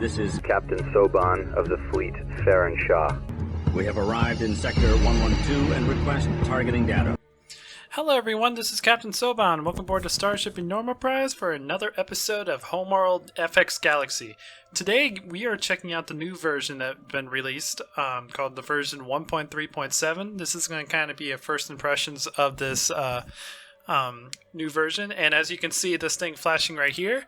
This is Captain Soban of the fleet, Farron Shaw. We have arrived in Sector 112 and request targeting data. Hello everyone, this is Captain Soban. Welcome aboard the Starship Enorma Prize for another episode of Homeworld FX Galaxy. Today we are checking out the new version that's been released, called the version 1.3.7. This is going to kind of be a first impressions of this new version, and as you can see this thing flashing right here,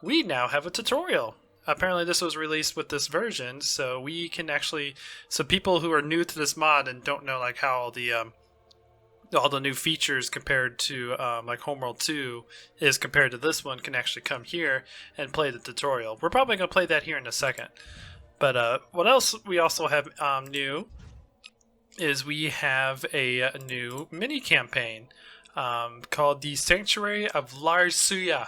we now have a tutorial. Apparently this was released with this version, so we can actually, so people who are new to this mod and don't know like how all the new features compared to like Homeworld 2 is compared to this one can actually come here and play the tutorial. We're probably going to play that here in a second. But what else we also have new is we have a new mini campaign called the Sanctuary of Larsuya.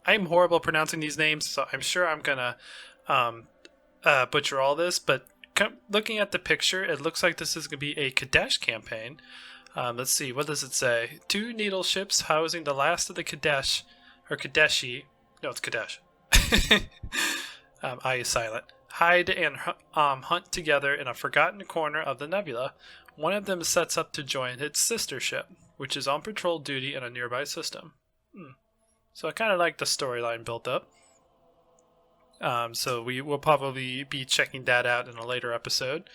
I'm horrible at pronouncing these names, so I'm sure I'm going to butcher all this, but looking at the picture, it looks like this is going to be a Kadesh campaign. Let's see, what does it say? 2 needle ships housing the last of the Kadesh, or Kadeshi. No, it's Kadesh. I is silent. Hide and hunt together in a forgotten corner of the nebula. One of them sets up to join its sister ship, which is on patrol duty in a nearby system. So I kind of like the storyline built up. So we will probably be checking that out in a later episode.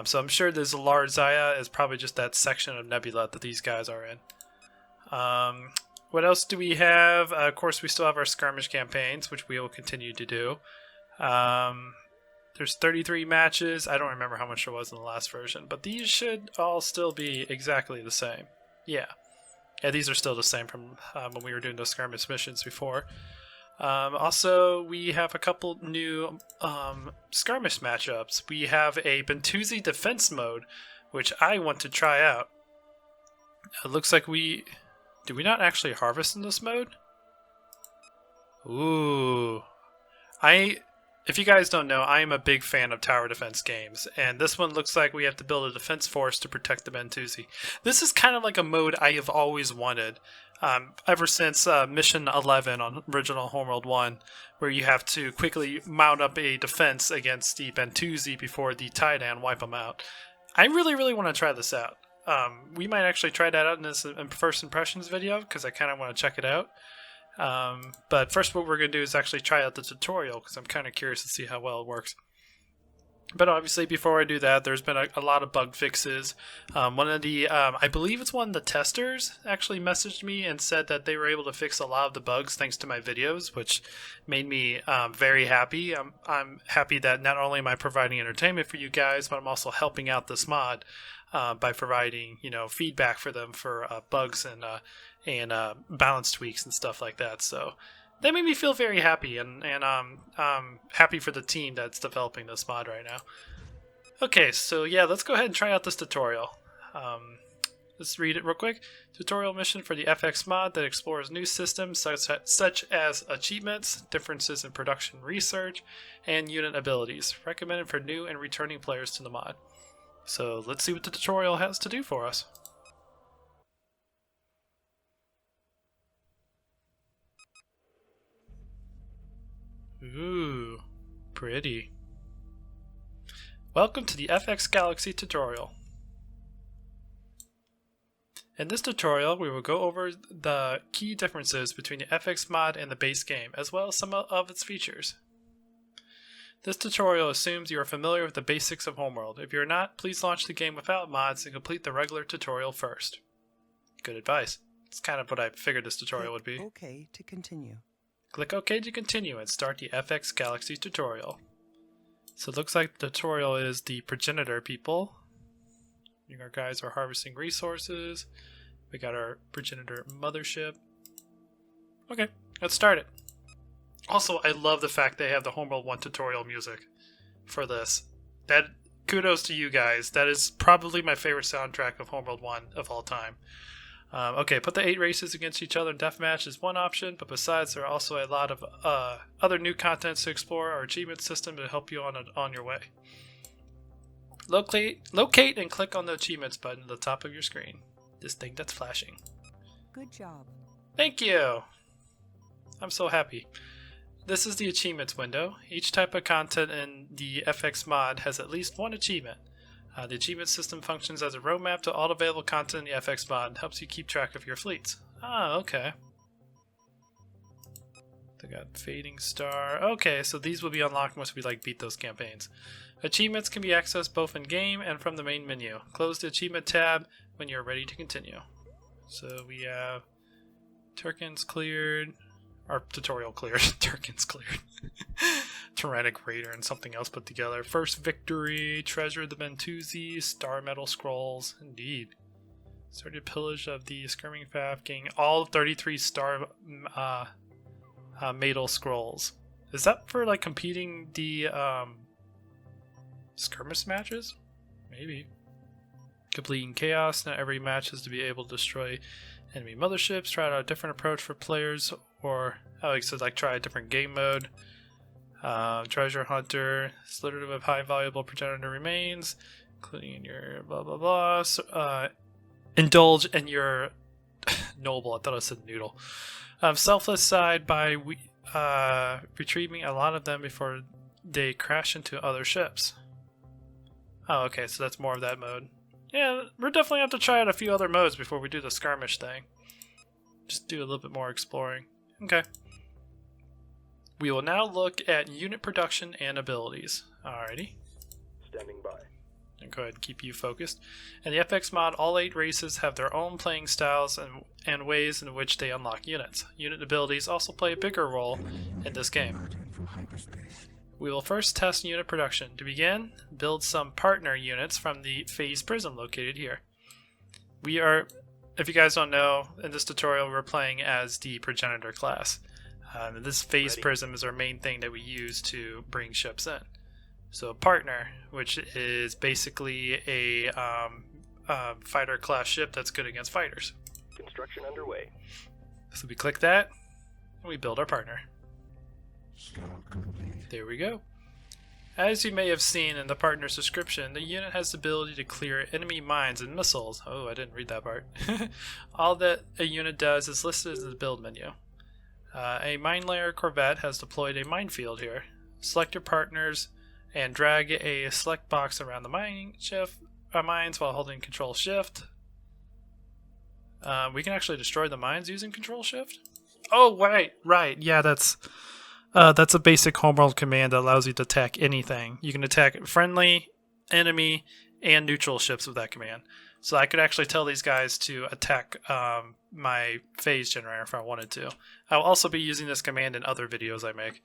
So I'm sure this Larsuya is probably just that section of nebula that these guys are in. What else do we have? Of course, we still have our skirmish campaigns, which we will continue to do. There's 33 matches. I don't remember how much there was in the last version, but these should all still be exactly the same. Yeah, these are still the same from when we were doing those skirmish missions before. Also, we have a couple new skirmish matchups. We have a Bentusi defense mode, which I want to try out. It looks like do we not actually harvest in this mode? Ooh. If you guys don't know, I am a big fan of tower defense games, and this one looks like we have to build a defense force to protect the Bentusi. This is kind of like a mode I have always wanted. Ever since Mission 11 on original Homeworld 1, where you have to quickly mount up a defense against the Bentusi before the Titan wipe them out. I really want to try this out. We might actually try that out in this first impressions video, because I kind of want to check it out. But first what we're going to do is actually try out the tutorial, because I'm kind of curious to see how well it works. But obviously, before I do that, there's been a lot of bug fixes. One of the, I believe it's one of the testers actually messaged me and said that they were able to fix a lot of the bugs thanks to my videos, which made me very happy. I'm happy that not only am I providing entertainment for you guys, but I'm also helping out this mod by providing, feedback for them for bugs and balance tweaks and stuff like that. So that made me feel very happy, and I'm happy for the team that's developing this mod right now. Okay, so yeah, let's go ahead and try out this tutorial. Let's read it real quick. Tutorial mission for the FX mod that explores new systems such as achievements, differences in production research, and unit abilities. Recommended for new and returning players to the mod. So let's see what the tutorial has to do for us. Ooh, pretty. Welcome to the FX Galaxy tutorial. In this tutorial, we will go over the key differences between the FX mod and the base game, as well as some of its features. This tutorial assumes you are familiar with the basics of Homeworld. If you are not, please launch the game without mods and complete the regular tutorial first. Good advice. It's kind of what I figured this tutorial would be. OK to continue. Click OK to continue and start the FX Galaxy tutorial. So it looks like the tutorial is the progenitor people. Our guys are harvesting resources. We got our progenitor mothership. Okay, let's start it. Also, I love the fact they have the Homeworld 1 tutorial music for this. Kudos to you guys. That is probably my favorite soundtrack of Homeworld 1 of all time. Okay, put the 8 races against each other in deathmatch is one option, but besides, there are also a lot of other new content to explore our achievement system to help you on your way. Locate and click on the achievements button at the top of your screen. This thing that's flashing. Good job. Thank you! I'm so happy. this is the achievements window. Each type of content in the FX mod has at least one achievement. The achievement system functions as a roadmap to all available content in the FX mod and helps you keep track of your fleets. Ah, okay. They got Fading Star. Okay, so these will be unlocked once we beat those campaigns. Achievements can be accessed both in game and from the main menu. Close the achievement tab when you're ready to continue. So we have Turkins cleared. Our tutorial cleared. Turkins cleared. Tyrannic Raider and something else put together. First victory. Treasure of the Bentusi. Star Metal Scrolls. Indeed. Started pillage of the Skirming Faff. Getting all 33 Star Metal Scrolls. Is that for competing the skirmish matches? Maybe. Completing Chaos. Not every match is to be able to destroy enemy motherships. Try out a different approach for players, or try a different game mode. Treasure Hunter. Slittered with high valuable progenitor remains, including your blah blah blah. So, indulge in your noble. I thought I said noodle. Selfless side by retrieving a lot of them before they crash into other ships. Oh, okay, so that's more of that mode. Yeah, we're definitely have to try out a few other modes before we do the skirmish thing. Just do a little bit more exploring. Okay. We will now look at unit production and abilities. Alrighty. Standing by. And go ahead and keep you focused. In the FX mod, all 8 races have their own playing styles and ways in which they unlock units. Unit abilities also play a bigger role in this game. We will first test unit production. To begin, build some partner units from the phase prism located here. We are, if you guys don't know, in this tutorial we're playing as the progenitor class. This phase prism is our main thing that we use to bring ships in. So partner, which is basically a fighter class ship that's good against fighters. Construction underway. So we click that, and we build our partner. There we go. As you may have seen in the partner's description, the unit has the ability to clear enemy mines and missiles. Oh, I didn't read that part. All that a unit does is listed in the build menu. A mine layer corvette has deployed a minefield here. Select your partners and drag a select box around the mines while holding Control Shift. We can actually destroy the mines using Control Shift. Oh, right. Yeah, that's a basic Homeworld command that allows you to attack anything. You can attack friendly, enemy, and neutral ships with that command. So I could actually tell these guys to attack my phase generator if I wanted to. I'll also be using this command in other videos I make.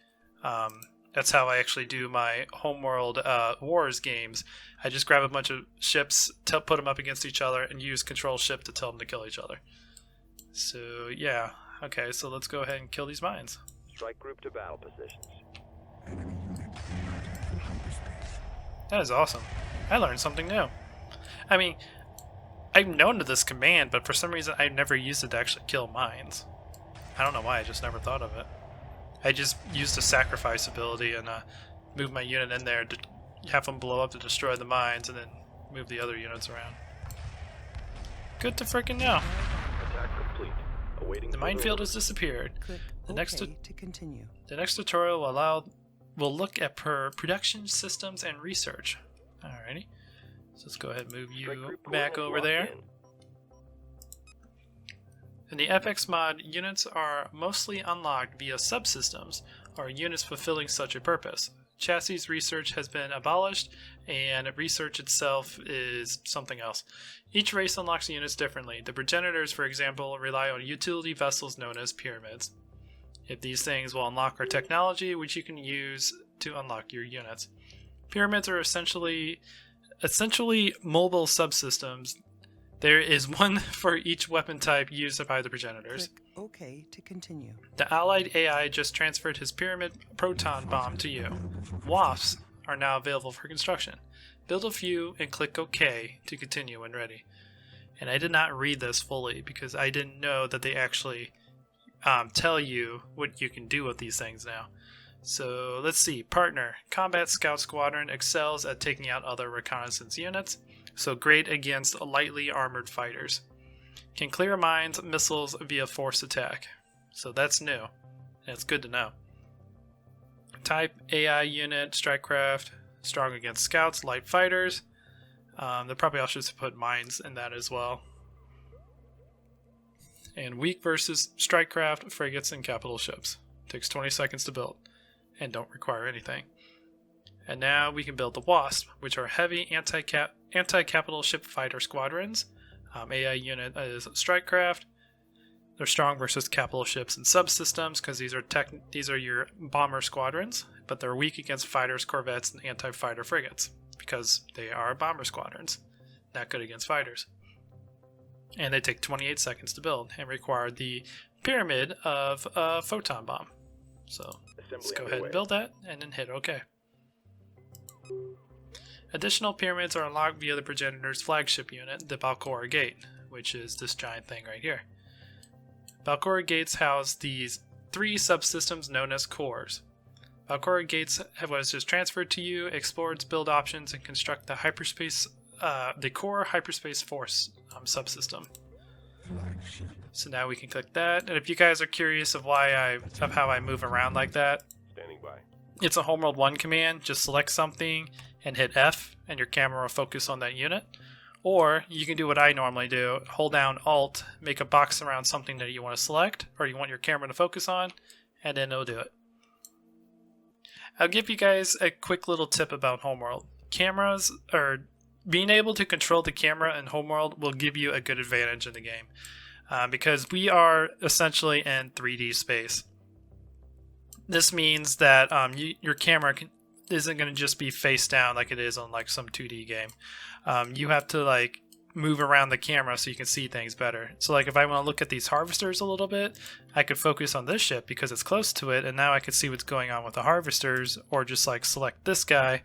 That's how I actually do my Homeworld Wars games. I just grab a bunch of ships, put them up against each other, and use Control Shift to tell them to kill each other. So yeah, okay, so let's go ahead and kill these mines. Strike group to battle positions. That is awesome. I learned something new. I mean, I've known of this command, but for some reason I've never used it to actually kill mines. I don't know why, I just never thought of it. I just used the sacrifice ability and moved my unit in there to have them blow up to destroy the mines and then move the other units around. Good to frickin' know. Attack complete. Awaiting The minefield has disappeared. Click The OK next to continue. The next tutorial will look at production systems and research. Alrighty. So let's go ahead and move you back over there. In the FX mod, units are mostly unlocked via subsystems, or units fulfilling such a purpose. Chassis research has been abolished, and research itself is something else. Each race unlocks units differently. The progenitors, for example, rely on utility vessels known as pyramids. If these things will unlock our technology, which you can use to unlock your units. Pyramids are essentially mobile subsystems. There is one for each weapon type used by the progenitors. Click OK to continue. The allied AI just transferred his pyramid proton bomb to you. WAFs are now available for construction. Build a few and click OK to continue when ready. And I did not read this fully because I didn't know that they actually tell you what you can do with these things now. So let's see. Partner. Combat Scout Squadron excels at taking out other reconnaissance units. So great against lightly armored fighters. Can clear mines, missiles via force attack. So that's new. That's good to know. type, AI unit, strikecraft, strong against scouts, light fighters. They probably also should put mines in that as well. And weak versus strikecraft, frigates, and capital ships. Takes 20 seconds to build, and don't require anything. And now we can build the Wasp, which are heavy anti-capital ship fighter squadrons. AI unit is strikecraft. They're strong versus capital ships and subsystems because these are your bomber squadrons, but they're weak against fighters, corvettes, and anti-fighter frigates because they are bomber squadrons, not good against fighters. And they take 28 seconds to build and require the pyramid of a photon bomb. So let's go ahead and build that and then hit OK. Additional pyramids are unlocked via the progenitor's flagship unit, the Balcora Gate, which is this giant thing right here. Balcora Gates house these 3 subsystems known as cores. Balcora Gates was just transferred to you, explore its build options, and construct the core hyperspace force subsystem. So now we can click that, and if you guys are curious of how I move around like that, Standing by. it's a Homeworld 1 command. Just select something and hit F, and your camera will focus on that unit. Or you can do what I normally do, hold down Alt, make a box around something that you want to select, or you want your camera to focus on, and then it'll do it. I'll give you guys a quick little tip about Homeworld. Cameras, or being able to control the camera in Homeworld will give you a good advantage in the game. Because we are essentially in 3D space. This means that your camera isn't going to just be face down like it is on like some 2D game. You have to like move around the camera so you can see things better. So like if I want to look at these harvesters a little bit, I could focus on this ship because it's close to it, and now I can see what's going on with the harvesters, or just like select this guy,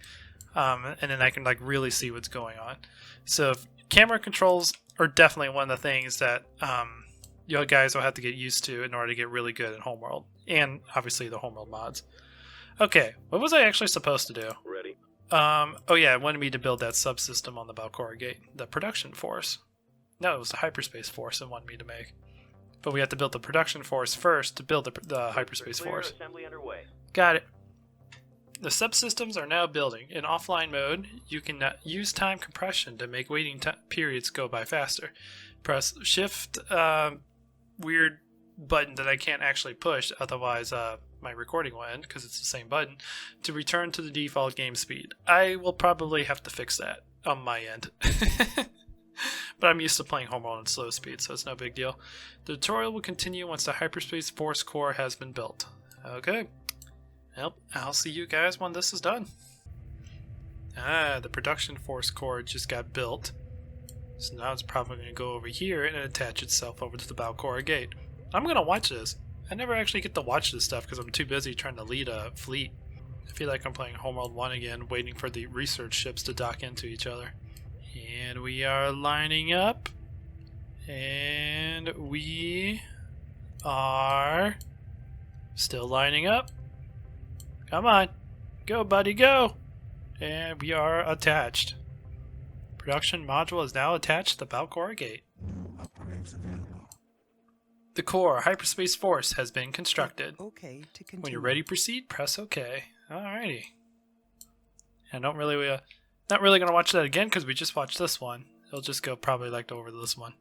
and then I can like really see what's going on. So camera controls are definitely one of the things that you guys will have to get used to in order to get really good at Homeworld, and obviously the Homeworld mods. Okay, what was I actually supposed to do? Ready. Oh yeah, it wanted me to build that subsystem on the Balcora Gate, the production force. No, it was the hyperspace force it wanted me to make. But we have to build the production force first to build the hyperspace force. Assembly underway. Got it. The subsystems are now building. In offline mode, you can use time compression to make waiting periods go by faster. Press Shift, weird button that I can't actually push, otherwise my recording will end because it's the same button, to return to the default game speed. I will probably have to fix that on my end. But I'm used to playing Homeworld at slow speed, so it's no big deal. The tutorial will continue once the Hyperspace Force core has been built. Okay. Well, I'll see you guys when this is done. The production force core just got built. So now it's probably going to go over here and attach itself over to the Balcora Gate. I'm going to watch this. I never actually get to watch this stuff because I'm too busy trying to lead a fleet. I feel like I'm playing Homeworld 1 again, waiting for the research ships to dock into each other. And we are lining up. And we are still lining up. Come on. Go, buddy, go. And we are attached. Production module is now attached to the Balcora Gate. The core hyperspace force has been constructed. Okay to continue. When you're ready to proceed, press OK. Alrighty. And not really going to watch that again because we just watched this one. It'll just go probably like over this one.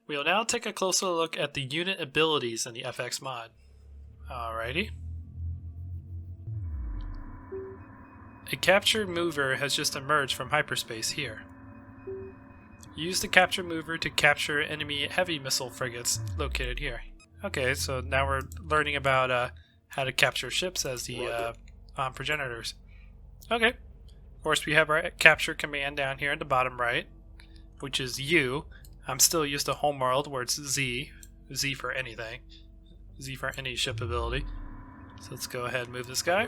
We'll now take a closer look at the unit abilities in the FX mod. Alrighty. A capture mover has just emerged from hyperspace here. Use the capture mover to capture enemy heavy missile frigates located here. Okay, so now we're learning about how to capture ships as the progenitors. Okay. Of course, we have our capture command down here in the bottom right, which is U. I'm still used to Homeworld where it's Z. Z for anything. Z for any ship ability. So let's go ahead and move this guy.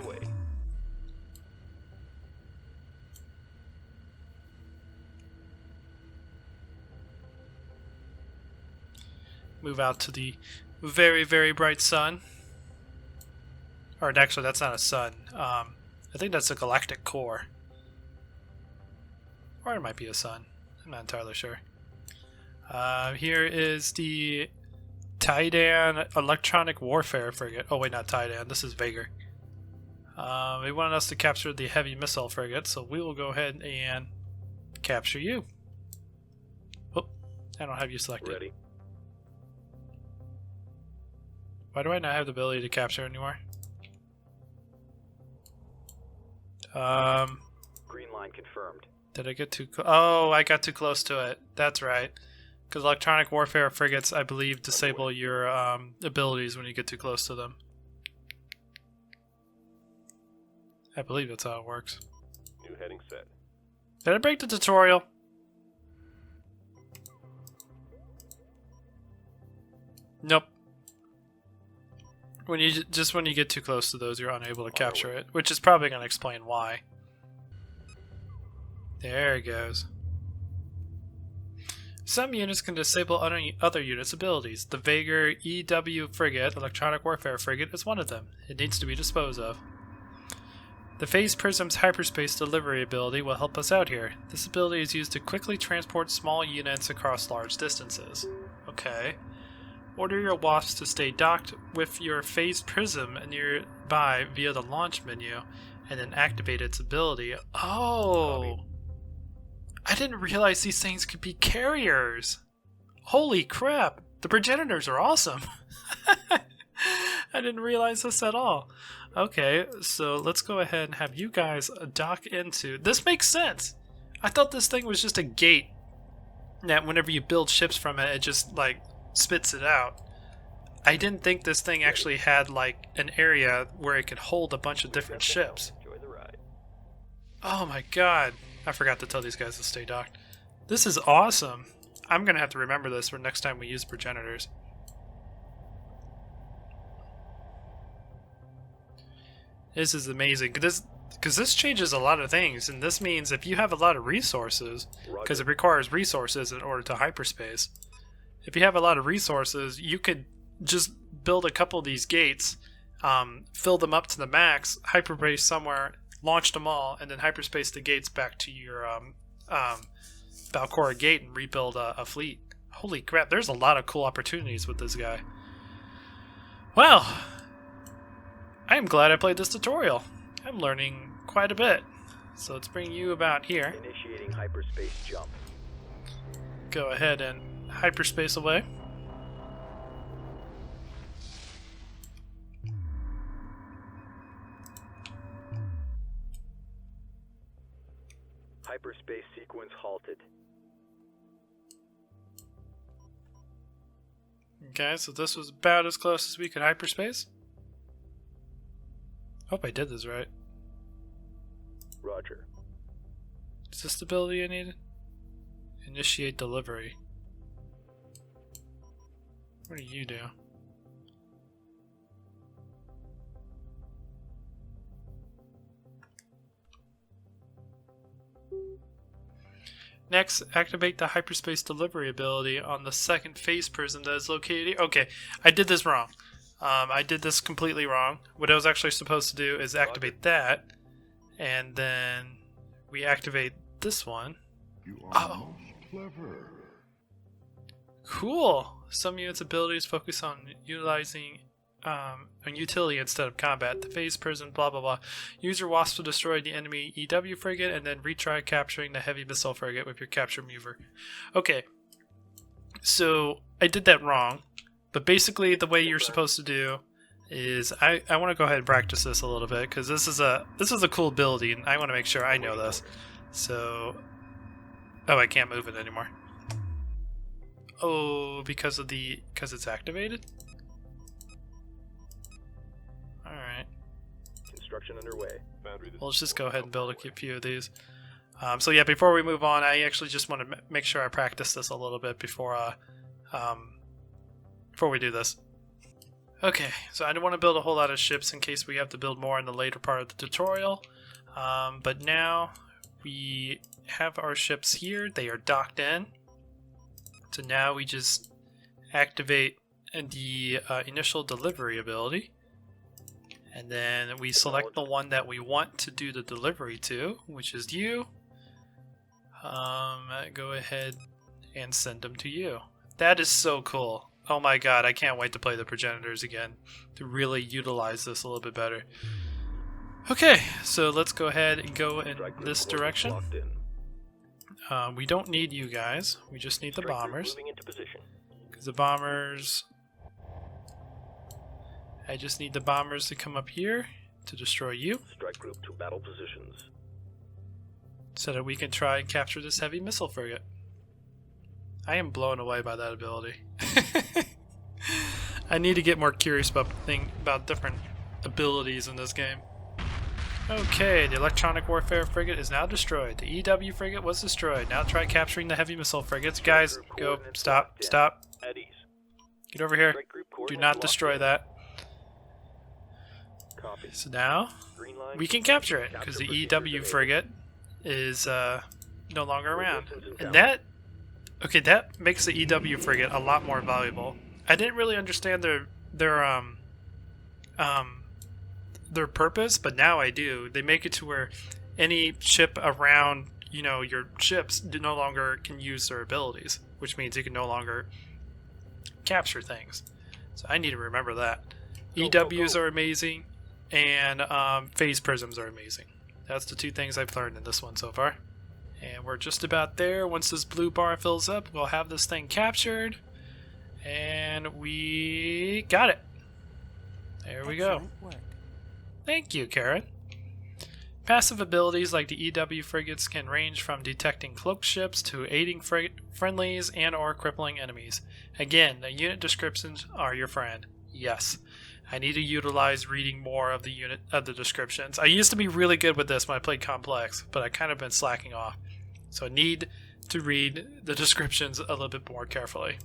Move out to the very, very bright sun. Or actually, that's not a sun. I think that's a galactic core. Or it might be a sun. I'm not entirely sure. Here is the Tidan Electronic Warfare Frigate. Oh wait, not Tidan. This is Vager. They wanted us to capture the heavy missile frigate, so we will go ahead and capture you. Oh, I don't have you selected. Ready. Why do I not have the ability to capture anymore? Green line confirmed. Did I get too oh, I got too close to it. That's right. Because electronic warfare frigates, I believe, disable your abilities when you get too close to them. I believe that's how it works. New heading set. Did I break the tutorial? Nope. When you get too close to those, you're unable to capture it, which is probably going to explain why. There it goes. Some units can disable other units' abilities. The Vager EW frigate, electronic warfare frigate, is one of them. It needs to be disposed of. The Phase Prism's hyperspace delivery ability will help us out here. This ability is used to quickly transport small units across large distances. Okay. Order your wasps to stay docked with your Phase Prism nearby via the launch menu, and then activate its ability. Oh! I didn't realize these things could be carriers! Holy crap! The progenitors are awesome! I didn't realize this at all. Okay, so let's go ahead and have you guys dock into... This makes sense! I thought this thing was just a gate that whenever you build ships from it, it just, like, spits it out. I didn't think this thing actually had, like, an area where it could hold a bunch of different ships. Enjoy the ride. Oh my god. I forgot to tell these guys to stay docked. This is awesome. I'm gonna have to remember this for next time we use progenitors. This is amazing. Because this changes a lot of things, and this means if you have a lot of resources, because it requires resources in order to hyperspace, if you have a lot of resources, you could just build a couple of these gates, fill them up to the max, hyperspace somewhere, launch them all, and then hyperspace the gates back to your Valcora gate and rebuild a fleet. Holy crap, there's a lot of cool opportunities with this guy. Well, I am glad I played this tutorial. I'm learning quite a bit. So let's bring you about here. Initiating hyperspace jump. Go ahead and hyperspace away. Hyperspace sequence halted. Okay, so this was about as close as we could hyperspace. Hope I did this right. Roger. Is this the ability I needed? Initiate delivery. What do you do? Next, activate the hyperspace delivery ability on the second phase prism that is located here. Okay, I did this wrong. I did this completely wrong. What I was actually supposed to do is activate that, and then we activate this one. Oh, Clever. cool! Some units' abilities focus on utilizing on utility instead of combat. The phase prism, blah blah blah. Use your wasp to destroy the enemy EW frigate, and then retry capturing the heavy missile frigate with your capture mover. Okay, so I did that wrong. But basically, the way you're supposed to do is I want to go ahead and practice this a little bit because this is a cool ability, and I want to make sure I know this. So, oh, I can't move it anymore. Oh, because it's activated. All right. Construction underway. Well, let's just go ahead and build a few of these. So yeah, before we move on, I actually just want to make sure I practice this a little bit before we do this. Okay, so I don't want to build a whole lot of ships in case we have to build more in the later part of the tutorial. But now we have our ships here. They are docked in. So now we just activate the initial delivery ability. And then we select the one that we want to do the delivery to, which is you. Go ahead and send them to you. That is so cool. Oh my god, I can't wait to play the progenitors again, to really utilize this a little bit better. Okay, so let's go ahead and go in this direction. We don't need you guys, we just need the bombers. Because the bombers... I just need the bombers to come up here to destroy you. Strike group to battle positions. So that we can try and capture this heavy missile frigate. I am blown away by that ability. I need to get more curious about different abilities in this game. Okay, the electronic warfare frigate is now destroyed. The EW frigate was destroyed. Now try capturing the heavy missile frigates. Guys, go. Stop. Stop. Get over here. Do not destroy that. So now we can capture it because the EW frigate is no longer around. And that makes the EW frigate a lot more valuable. I didn't really understand their purpose, but now I do. They make it to where any ship around, your ships no longer can use their abilities, which means you can no longer capture things. So I need to remember that. EWs are amazing, and phase prisms are amazing. That's the two things I've learned in this one so far. And we're just about there. Once this blue bar fills up, we'll have this thing captured. And we got it. There we go. Excellent work. Thank you, Karen. Passive abilities like the EW frigates can range from detecting cloaked ships to aiding friendlies and or crippling enemies. Again, the unit descriptions are your friend. Yes. I need to utilize reading more of the descriptions. I used to be really good with this when I played Complex, but I kind of been slacking off. So I need to read the descriptions a little bit more carefully.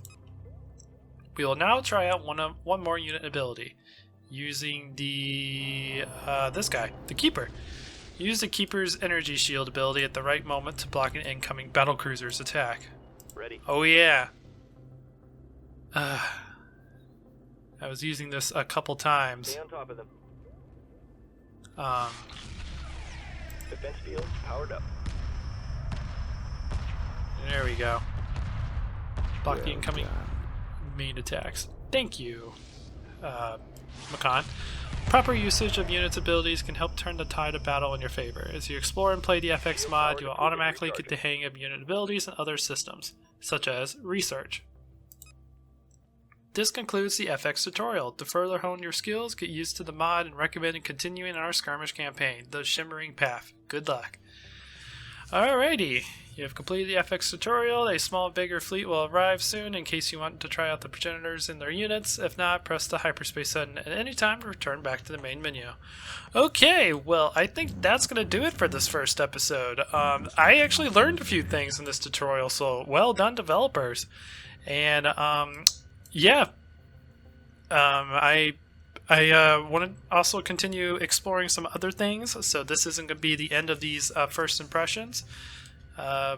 We will now try out one more unit ability using the this guy, the Keeper. Use the Keeper's energy shield ability at the right moment to block an incoming battlecruiser's attack. Ready. Oh yeah. I was using this a couple times. Stay on top of them. Defense field powered up. There we go. Block the incoming main attacks. Thank you, Makan. Proper usage of units' abilities can help turn the tide of battle in your favor. As you explore and play the FX mod, you will automatically get the hang of unit abilities and other systems, such as research. This concludes the FX tutorial. To further hone your skills, get used to the mod, and recommend continuing our skirmish campaign, The Shimmering Path. Good luck. Alrighty, you have completed the FX tutorial. A small, bigger fleet will arrive soon in case you want to try out the progenitors in their units. If not, press the hyperspace button at any time to return back to the main menu. Okay, well, I think that's going to do it for this first episode. I actually learned a few things in this tutorial, so well done, developers. And, yeah, I want to also continue exploring some other things, so this isn't going to be the end of these first impressions. Yeah,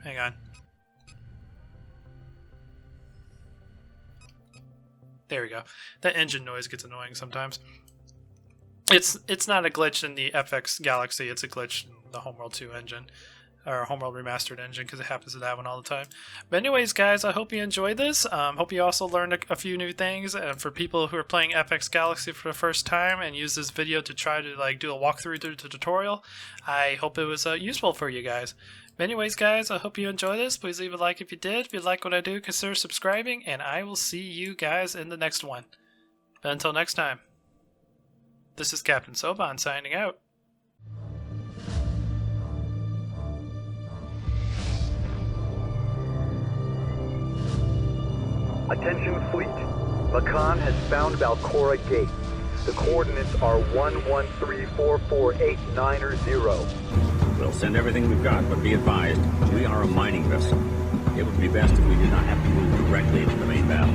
hang on. There we go. That engine noise gets annoying sometimes. It's not a glitch in the FX Galaxy, it's a glitch in the Homeworld 2 engine. Or Homeworld Remastered engine, because it happens to that one all the time. But anyways, guys, I hope you enjoyed this. Hope you also learned a few new things. And for people who are playing FX Galaxy for the first time and use this video to try to do a walkthrough through the tutorial, I hope it was useful for you guys. But anyways, guys, I hope you enjoyed this. Please leave a like if you did. If you like what I do, consider subscribing, and I will see you guys in the next one. But until next time, this is Captain Soban signing out. Attention fleet. Makan has found Valcora Gate. The coordinates are 1134489 We'll send everything we've got, but be advised, we are a mining vessel. It would be best if we did not have to move directly into the main battle.